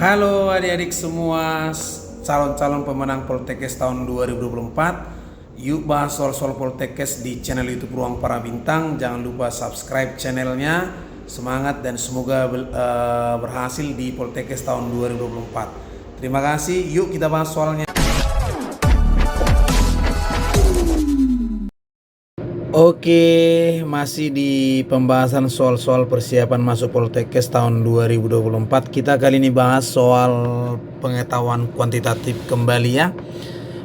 Halo adik-adik semua, calon-calon pemenang Poltekkes tahun 2024. Yuk bahas soal-soal Poltekkes di channel YouTube Ruang Para Bintang. Jangan lupa subscribe channelnya. Semangat dan semoga berhasil di Poltekkes tahun 2024. Terima kasih. Yuk kita bahas soalnya. Oke, masih di pembahasan soal-soal persiapan masuk Poltekkes tahun 2024. Kita kali ini bahas soal pengetahuan kuantitatif kembali ya.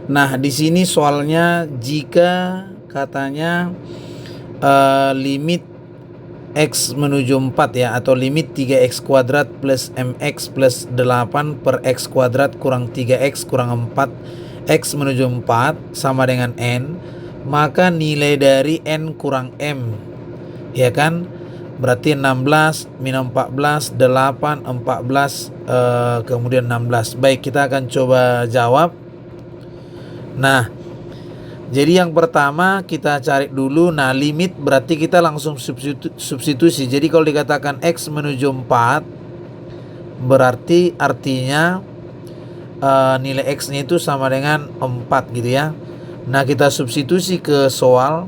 Nah, di sini soalnya jika katanya limit X menuju 4 ya, atau limit 3X kuadrat plus MX plus 8 per X kuadrat kurang 3X kurang 4 X menuju 4 sama dengan N, maka nilai dari N kurang M, ya kan? Berarti 16 minus 14, 8, 14, kemudian 16. Baik, kita akan coba jawab. Nah, jadi yang pertama kita cari dulu. Nah, limit berarti kita langsung substitusi. Jadi kalau dikatakan X menuju 4, berarti artinya nilai X-nya itu sama dengan 4 gitu ya. Nah, kita substitusi ke soal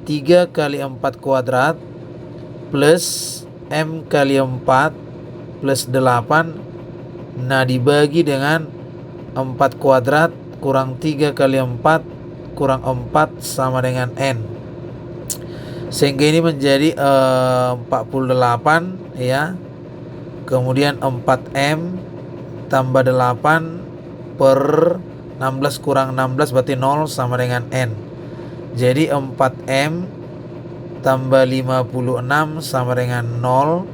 3 kali 4 kuadrat plus M kali 4 plus 8. Nah, dibagi dengan 4 kuadrat kurang 3 kali 4 kurang 4 sama dengan N. Sehingga ini menjadi 48 ya. Kemudian 4M tambah 8 per 16 kurang 16 berarti 0 sama dengan N. Jadi 4M tambah 56 sama dengan 0.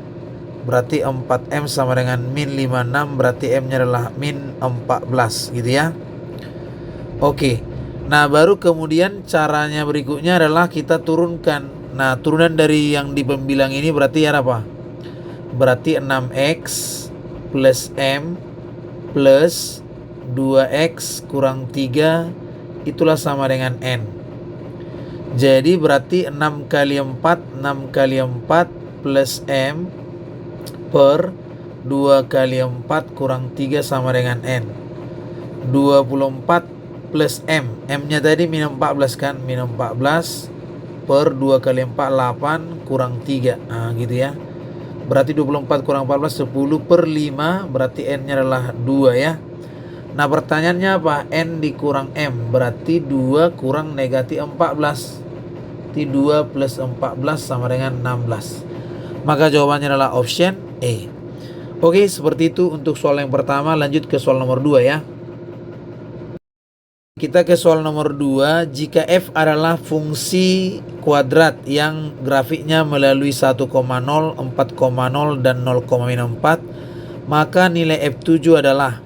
Berarti 4M sama dengan min 56. Berarti M-nya adalah min 14 gitu ya. Oke. Nah, baru kemudian caranya berikutnya adalah kita turunkan. Nah, turunan dari yang di pembilang ini berarti ya apa? Berarti 6X plus M plus 2X kurang 3 itulah sama dengan N. Jadi berarti 6 kali 4 6 kali 4 plus M per 2 kali 4 kurang 3 sama dengan N. 24 plus M. M-nya tadi minus 14 kan? Minus 14 per 2 kali 4 8 kurang 3. Nah gitu ya. Berarti 24 kurang 14 10 per 5. Berarti N-nya adalah 2 ya. Nah, pertanyaannya apa? N dikurang M. Berarti 2 kurang negatif 14. Berarti 2 plus 14 sama dengan 16. Maka jawabannya adalah option E. Oke, seperti itu untuk soal yang pertama. Lanjut ke soal nomor 2 ya. Kita ke soal nomor 2. Jika F adalah fungsi kuadrat yang grafiknya melalui 1,0, 4,0, dan 0,4, maka nilai F7 adalah.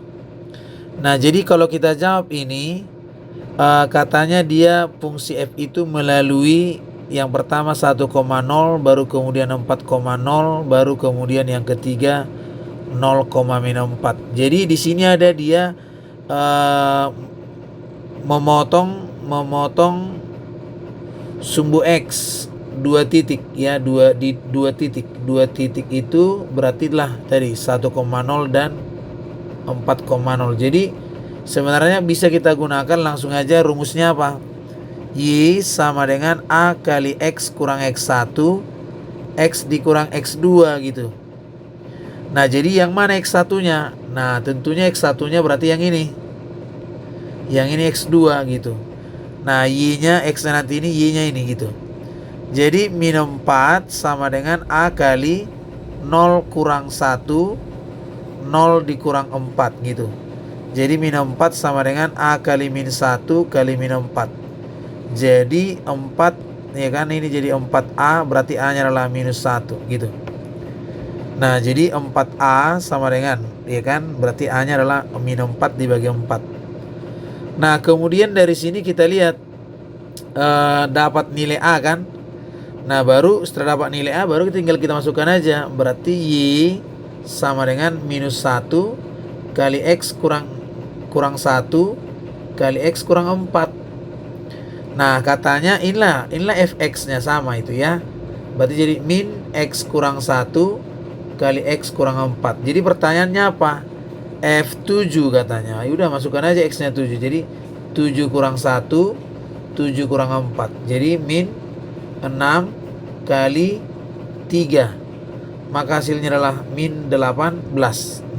Nah, jadi kalau kita jawab ini, katanya dia fungsi F itu melalui yang pertama 1,0, baru kemudian 4,0, baru kemudian yang ketiga 0,4. Jadi di sini ada dia memotong sumbu X 2 titik ya, 2 titik. 2 titik itu berartilah tadi 1,0 dan 4,0. Jadi sebenarnya bisa kita gunakan langsung aja rumusnya apa? Y sama dengan A kali X kurang X1 X dikurang X2 gitu. Nah, jadi yang mana X1-nya? Nah, tentunya X1-nya berarti yang ini. Yang ini X2 gitu. Nah, Y-nya X-nya nanti ini, Y-nya ini gitu. Jadi min 4 sama dengan A kali 0 kurang 1 0 dikurang 4 gitu. Jadi min 4 sama dengan A kali min 1 kali min 4. Jadi 4 ya kan, ini jadi 4A, berarti A-nya adalah minus 1 gitu. Nah, jadi 4A sama dengan ya kan, berarti A-nya adalah min 4 dibagi 4. Nah, kemudian dari sini kita lihat dapat nilai A kan. Nah, baru setelah dapat nilai A baru tinggal kita masukkan aja. Berarti Y sama dengan minus 1 kali X kurang 1 kali X kurang 4. Nah, katanya inilah fx-nya sama itu ya. Berarti jadi min X kurang 1 kali X kurang 4. Jadi pertanyaannya apa? F7 katanya. Yaudah masukkan aja X-nya 7. Jadi 7 kurang 1, 7 kurang 4. Jadi min 6 kali 3. Maka hasilnya adalah min 18.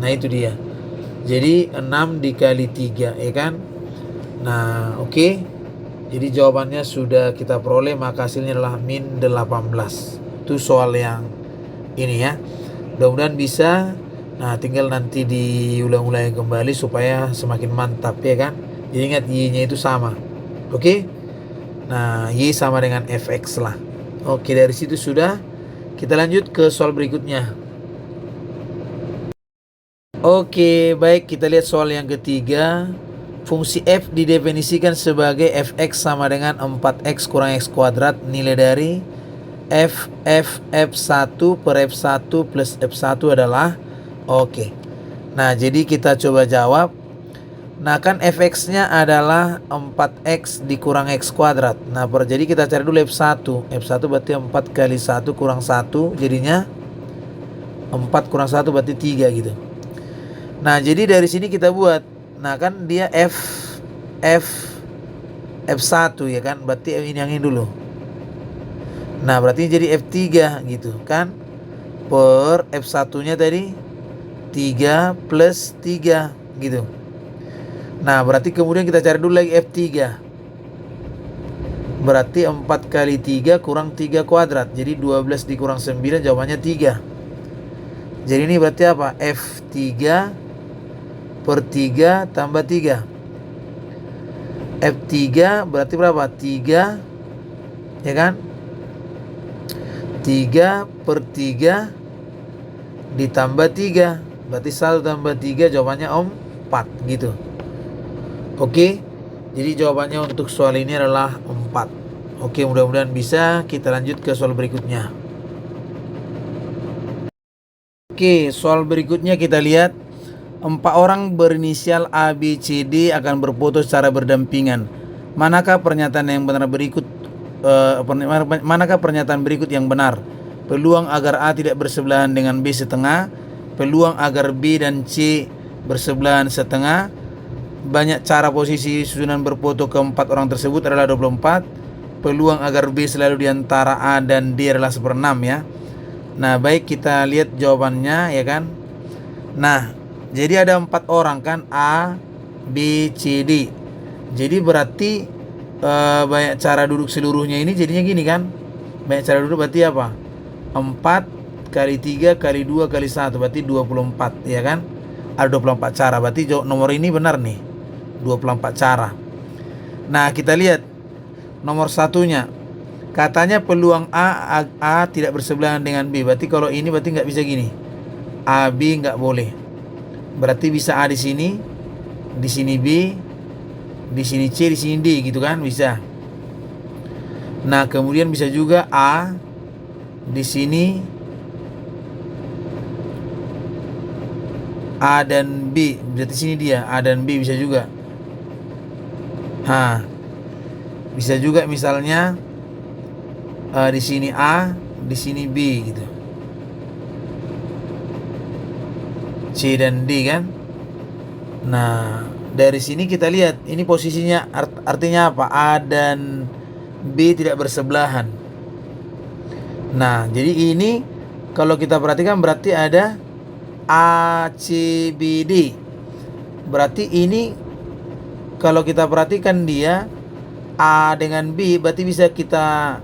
Nah itu dia. Jadi 6 dikali 3, ya kan? Nah oke. Jadi jawabannya sudah kita peroleh, maka hasilnya adalah min 18. Itu soal yang ini ya. Mudah-mudahan bisa. Nah tinggal nanti diulang-ulang kembali supaya semakin mantap ya kan. Jadi ingat Y-nya itu sama. Oke. Nah Y sama dengan Fx lah. Oke, dari situ sudah. Kita lanjut ke soal berikutnya. Oke, baik, kita lihat soal yang ketiga. Fungsi f didefinisikan sebagai fx sama dengan 4x kurang x kuadrat. Nilai dari f1 per f1 plus f1 adalah. Oke. Nah, jadi kita coba jawab. Nah, kan fx-nya adalah 4x dikurang x kuadrat. Nah, jadi kita cari dulu f1. F1 berarti 4 kali 1 kurang 1. Jadinya 4 kurang 1 berarti 3 gitu. Nah, jadi dari sini kita buat. Nah, kan dia F1 ya kan. Berarti ini yang ini dulu. Nah, berarti jadi F3 gitu kan. Per F1-nya tadi 3 plus 3 gitu. Nah, berarti kemudian kita cari dulu lagi F3. Berarti 4 kali 3 kurang 3 kuadrat. Jadi 12 dikurang 9 jawabannya 3. Jadi ini berarti apa? F3 per 3 tambah 3. F3 berarti berapa? 3 ya kan? 3 per 3 ditambah 3. Berarti 1 tambah 3 jawabannya 4 gitu. Oke, jadi jawabannya untuk soal ini adalah 4. Oke, mudah-mudahan bisa. Kita lanjut ke soal berikutnya. Oke, soal berikutnya kita lihat. 4 orang berinisial A, B, C, D akan berfoto secara berdampingan. Manakah pernyataan yang benar berikut? Manakah pernyataan berikut yang benar? Peluang agar A tidak bersebelahan dengan B setengah. Peluang agar B dan C bersebelahan setengah. Banyak cara posisi susunan berfoto keempat orang tersebut adalah 24. Peluang agar B selalu di antara A dan D adalah 1/6 ya. Nah, baik, kita lihat jawabannya ya kan. Nah, jadi ada 4 orang kan, A, B, C, D. Jadi berarti banyak cara duduk seluruhnya ini jadinya gini kan. Banyak cara duduk berarti apa? 4 kali 3 kali 2 kali 1 berarti 24 ya kan. Ada 24 cara, berarti nomor ini benar nih, 24 cara. Nah, kita lihat nomor satunya. Katanya peluang A tidak bersebelahan dengan B. Berarti kalau ini berarti nggak bisa gini. A, B nggak boleh. Berarti bisa A di sini B, di sini C, di sini D gitu kan, bisa. Nah, kemudian bisa juga A di sini, A dan B, berarti sini dia A dan B bisa juga. Bisa juga misalnya di sini A, di sini B gitu. C dan D kan. Nah, dari sini kita lihat ini posisinya artinya apa? A dan B tidak bersebelahan. Nah, jadi ini kalau kita perhatikan berarti ada A, C, B, D. Berarti ini kalau kita perhatikan dia A dengan B, berarti bisa kita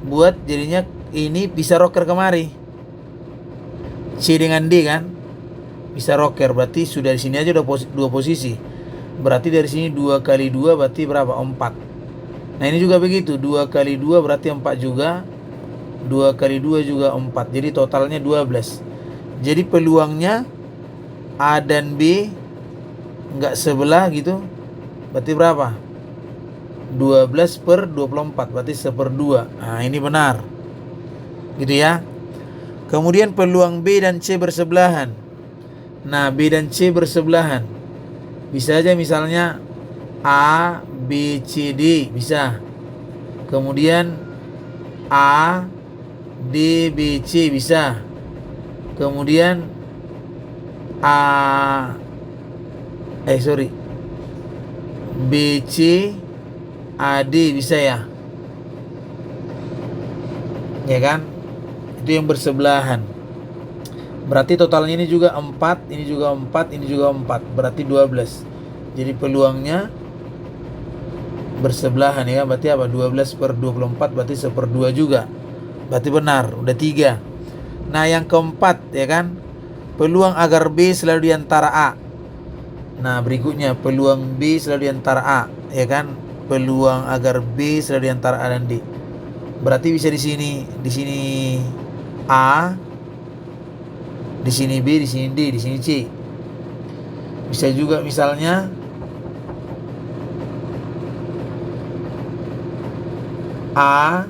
buat jadinya ini bisa rocker kemari. C dengan D kan bisa rocker, berarti sudah di sini aja udah dua posisi. Berarti dari sini 2 kali 2 berarti berapa? 4. Nah, ini juga begitu, 2 kali 2 berarti 4 juga. 2 kali 2 juga 4. Jadi totalnya 12. Jadi peluangnya A dan B enggak sebelah gitu. Berarti berapa? 12 per 24, berarti 1/2. Nah, ini benar. Gitu ya. Kemudian peluang B dan C bersebelahan. Nah, B dan C bersebelahan. Bisa aja misalnya A, B, C, D, bisa. Kemudian A, D, B, C, bisa. Kemudian A, Sorry, BC AD bisa ya, ya kan? Itu yang bersebelahan. Berarti totalnya ini juga 4, ini juga 4, ini juga 4, berarti 12. Jadi peluangnya bersebelahan ya, berarti apa? 12/24 berarti 1/2 juga. Berarti benar, udah 3. Nah yang keempat ya kan, peluang agar B selalu di antara A. Nah berikutnya peluang B selalu di antara A, ya kan? Peluang agar B selalu di antara A dan D. Berarti bisa di sini A, di sini B, di sini D, di sini C. Bisa juga misalnya A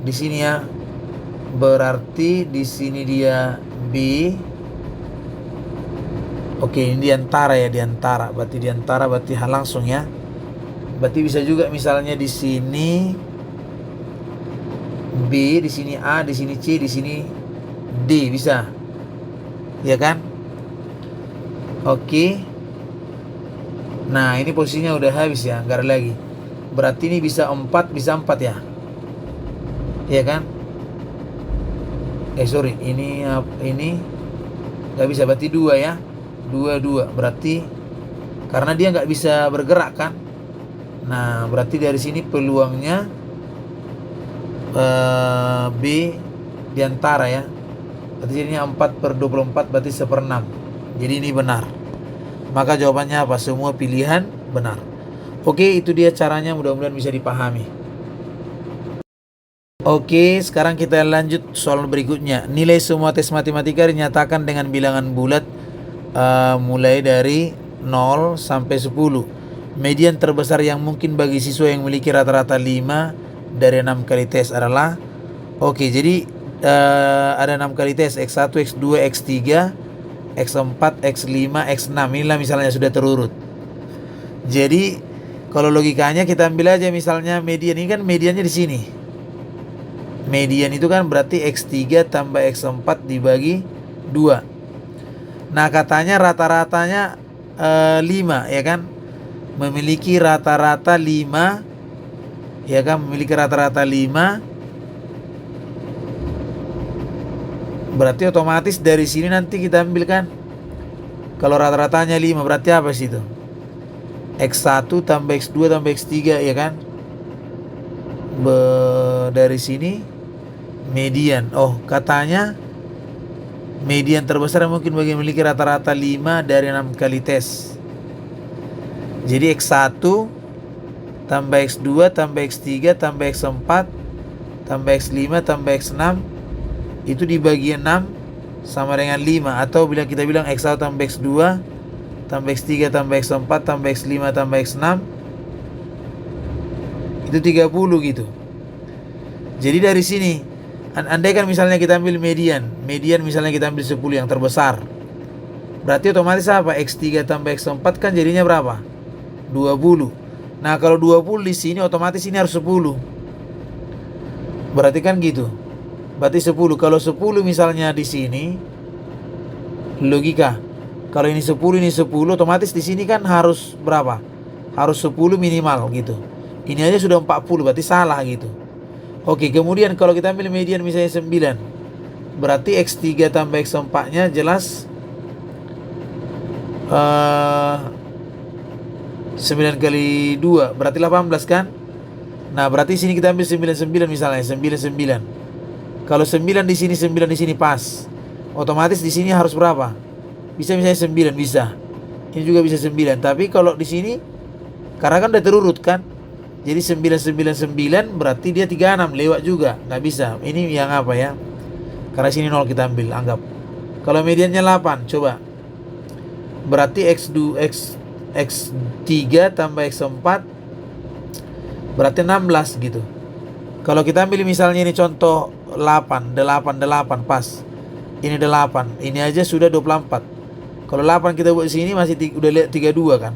di sini ya. Berarti di sini dia B. Oke, ini diantara ya, diantara. Berarti diantara berarti hal langsung ya. Berarti bisa juga misalnya di sini B, di sini A, di sini C, di sini D, bisa. Ya kan? Oke. Nah, ini posisinya udah habis ya, enggak ada lagi. Berarti ini bisa 4, bisa 4 ya. Ya kan? Sorry, ini nggak bisa, berarti 2 ya. 2 berarti karena dia nggak bisa bergerak kan. Nah berarti dari sini peluangnya B diantara ya. Berarti jadinya 4/24 berarti 1/6. Jadi ini benar. Maka jawabannya apa? Semua pilihan benar. Oke, itu dia caranya, mudah-mudahan bisa dipahami. Oke, sekarang kita lanjut soal berikutnya. Nilai semua tes matematika dinyatakan dengan bilangan bulat mulai dari 0 sampai 10. Median terbesar yang mungkin bagi siswa yang memiliki rata-rata 5 dari 6 kali tes adalah, oke, jadi ada 6 kali tes, X1, X2, X3, X4, X5, X6. Inilah misalnya sudah terurut. Jadi kalau logikanya kita ambil aja misalnya median, ini kan mediannya di sini. Median itu kan berarti X3 tambah X4 dibagi 2. Nah katanya rata-ratanya 5 ya kan. Memiliki rata-rata 5, ya kan, memiliki rata-rata 5. Berarti otomatis dari sini nanti kita ambil kan, kalau rata-ratanya 5 berarti apa sih itu? X1 tambah X2 tambah X3 ya kan. Dari sini median. Oh katanya median terbesar mungkin bagi memiliki rata-rata 5 dari 6 kali tes. Jadi X1 tambah X2 tambah X3 tambah X4 tambah X5 tambah X6 itu dibagi 6 sama dengan 5. Atau bila kita bilang X1 tambah X2 tambah X3 tambah X4 tambah X5 tambah X6 itu 30 gitu. Jadi dari sini andai kan misalnya kita ambil median misalnya kita ambil 10 yang terbesar. Berarti otomatis apa? X3 tambah X4 kan jadinya berapa? 20. Nah kalau 20 di sini otomatis ini harus 10. Berarti kan gitu. Berarti 10. Kalau 10 misalnya di sini logika, kalau ini 10 otomatis di sini kan harus berapa? Harus 10 minimal gitu. Ini aja sudah 40, berarti salah gitu. Oke, kemudian kalau kita ambil median misalnya 9. Berarti X3 tambah X4-nya jelas 9 kali 2 berarti 18 kan. Nah berarti sini kita ambil 99 misalnya, 99. Kalau 9 di sini 9 di sini pas, otomatis di sini harus berapa? Bisa misalnya 9 bisa. Ini juga bisa 9. Tapi kalau di sini karena kan udah terurut kan, jadi 999 berarti dia 36 lewat juga, nggak bisa. Ini yang apa ya? Karena sini 0 kita ambil, anggap. Kalau mediannya 8, coba. Berarti X3 tambah X4 berarti 16 gitu. Kalau kita ambil misalnya ini contoh 8 pas. Ini 8, ini aja sudah 24. Kalau 8 kita buat sini masih udah lihat 32 kan.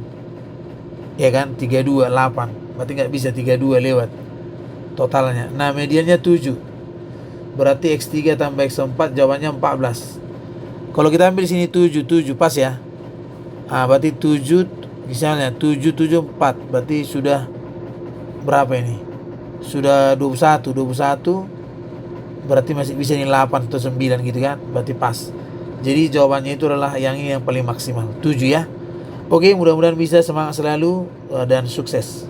Ya kan, 32, 8. Berarti nggak bisa 32 lewat totalnya. Nah mediannya 7. Berarti X3 tambah X4 jawabannya 14. Kalau kita ambil sini 7 pas ya. Berarti 7, misalnya 774, berarti sudah berapa ini? Sudah 21 berarti masih bisa nih 8 atau 9 gitu kan, berarti pas. Jadi jawabannya itu adalah yang ini yang paling maksimal, 7 ya. Oke, mudah-mudahan bisa, semangat selalu dan sukses.